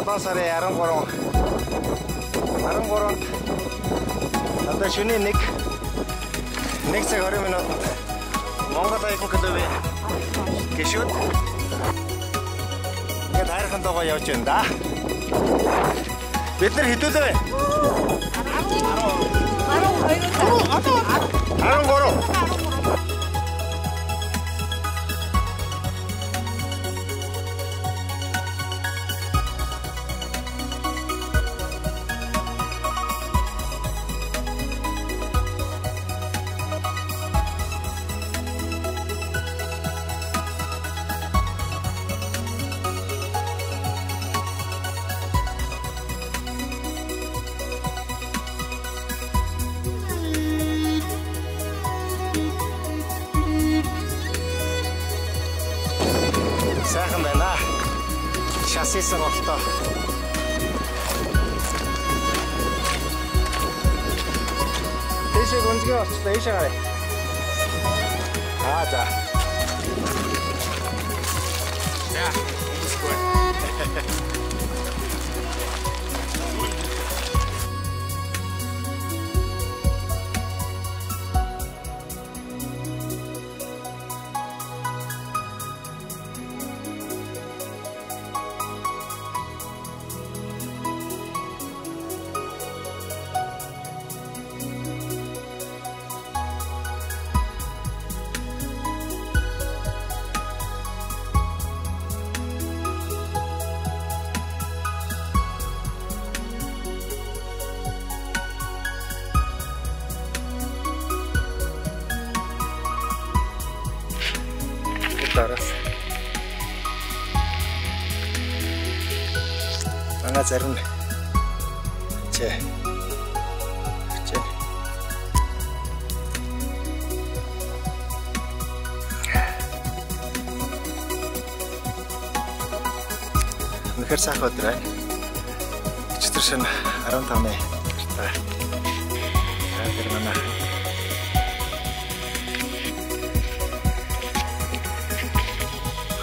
7 сарын 13-нд одоо шөнийн 1 цаг 20 минут Монгол аягүй клубын гişүүд ингээд хайрхан тоогоо явж байна да. Бид нар хэдүүлээ вэ? 13. Сайхан байна. Шасисан болтоо. Дэшээ гонцгой болчихлоо. Ийшээ гараа. За. За. Тарас. Ана зарим. Чэ. Үнэхээр сайхан өдөр байна. Өчигдөр шөнө 15-ны гартаа. Тэр манай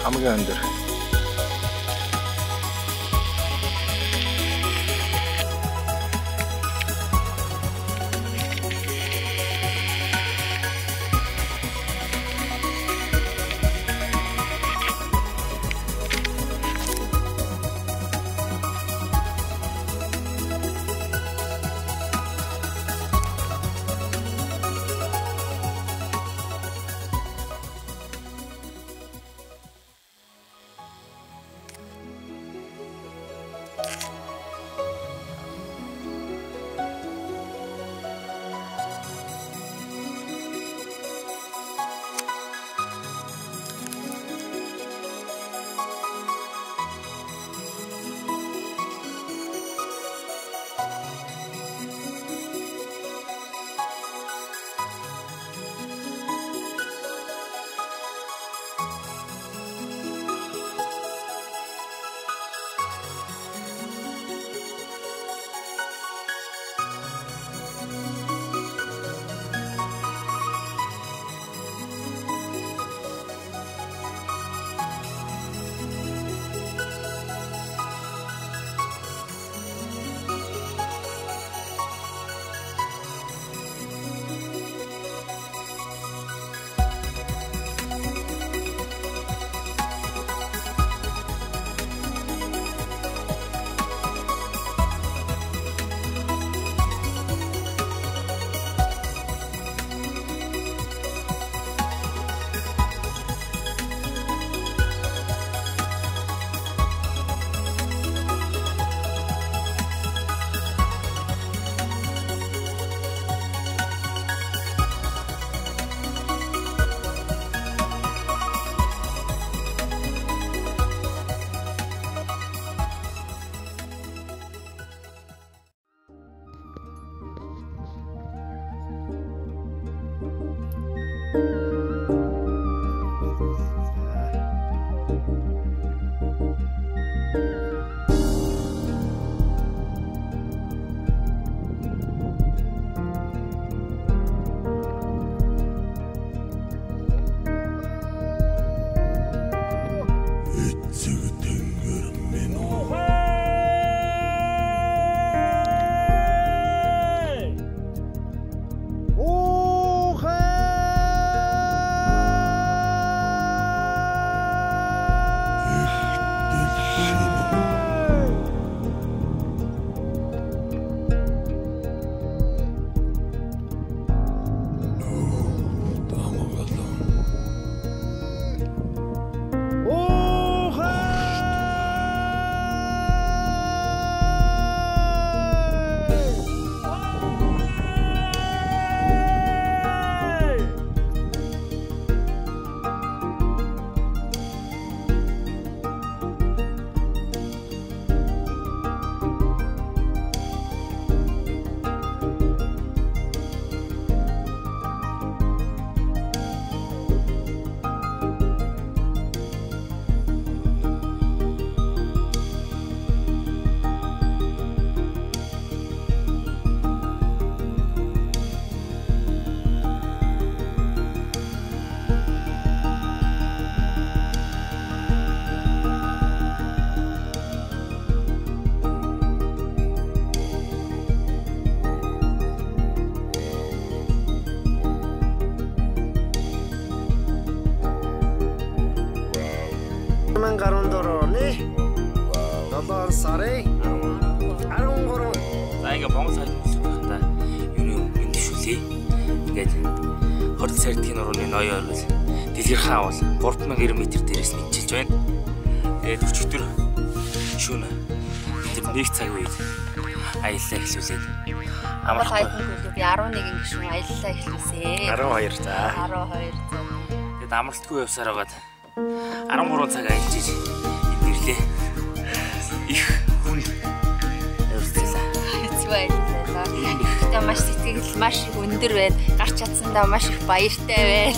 хамгийн өндөр. 2014 оны 7 сарын 13. За ингээ Монгол сайд хүмүүстэй байхдаа юу мэдвшүүлээ. Ингээд 20 сартын орны ноёо орвол дэлгэр хаан бол 3000 м дээрээс мэдчилж байна. Тэгээд өчигдөр шөнө тэр нэг цаг үед аяллаа эхлүүлээд Амрах хайхан гэлээ би 11 гишүүн аяллаа эхлүүлсэн. 12 за. 12 за. Тэгээд амралтгүй явсаар байгаад 13 цаг аялж ирлээ. Их хүн явуулсан. Хэцүү байлаа. Гэтэ маш сэтгэл маш их өндөр байна. Гарч чадсандаа маш их баяртай байна.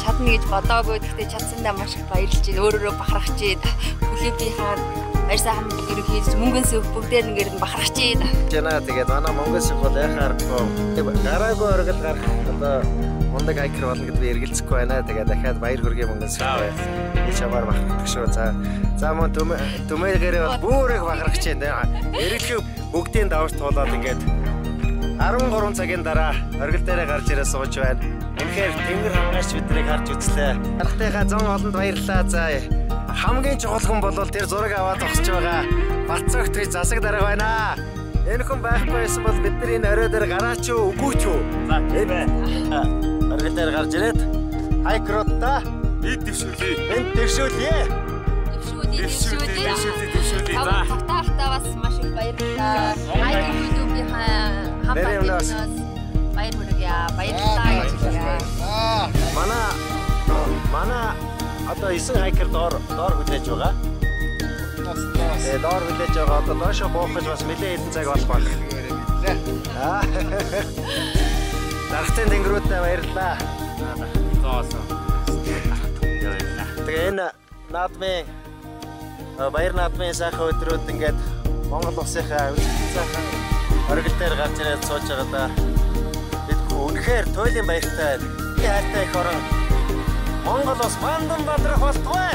Чадна гэж бодоогүй. Гэтэ чадсандаа маш их баярлж байна. Өөрөөрөө бахархаж байна. Хүлээбийнхаа баяр сайхан ерөнхийдөө мөнгөн сөв бүгдээр ингээд бахархаж байна. Жана тэгээд манай Монгол шиг бол яхааргүй. Гараагүй оргил гарах одоо мундаг хайкер болно гэдээ би эргэлзэхгүй байна. Тэгээд дахиад баяр хүргэе Монгол шиг. Би чамаар бахархдаг шүү. За мөн түмээргээрээ бол бүр их бахархаж байна. Эргэлхий бүгдийн давж туулаад ингээд 13 цагийн дараа оргил дээрээ гарч ирээ сууж байна. Үнэхээр тэнгэр хамгаач биднийг харж үзлээ. Харахтайгаа зон олонд баярлалаа. За хамгийн чухал хүн бол тэр зураг аваад зогсож байгаа Бацогт гэж засаг дарга байна. Энэ хүн байхгүй байсан бол бидний энэ орой дээр гараач юу үгүй ч юу. За тийм оргил дээр гарч ирээд хайкруудаа бид дэвшүүлээ. энд дэвшүүлье. Дэвшүүлээ. За Тагтаалтаа бас маш их баярлалаа. Хайкер YouTube-ийн хамтлагаас баяр хүргье. Баярлалаа гэж хэлье. Манай одоо 9 хайкер доор хүлээж байгаа. Тэгээд доор хүлээж байгаа. Одоо доошо буух гэж бас нэлээд хэдэн цаг болох байна. Дархтын тэнгэрүүдтэй баярлалаа. зоосон. Тэгээ энэ наадмын баяр наадмын сайхан өдрүүд ингээд Монгол улсынхаа сайхан оргил дээр гарч ирээд сууж байгаадаа бид үнэхээр туйлын баяртай. Би хайртай их орон Монгол улс мандан бадрах болтугай.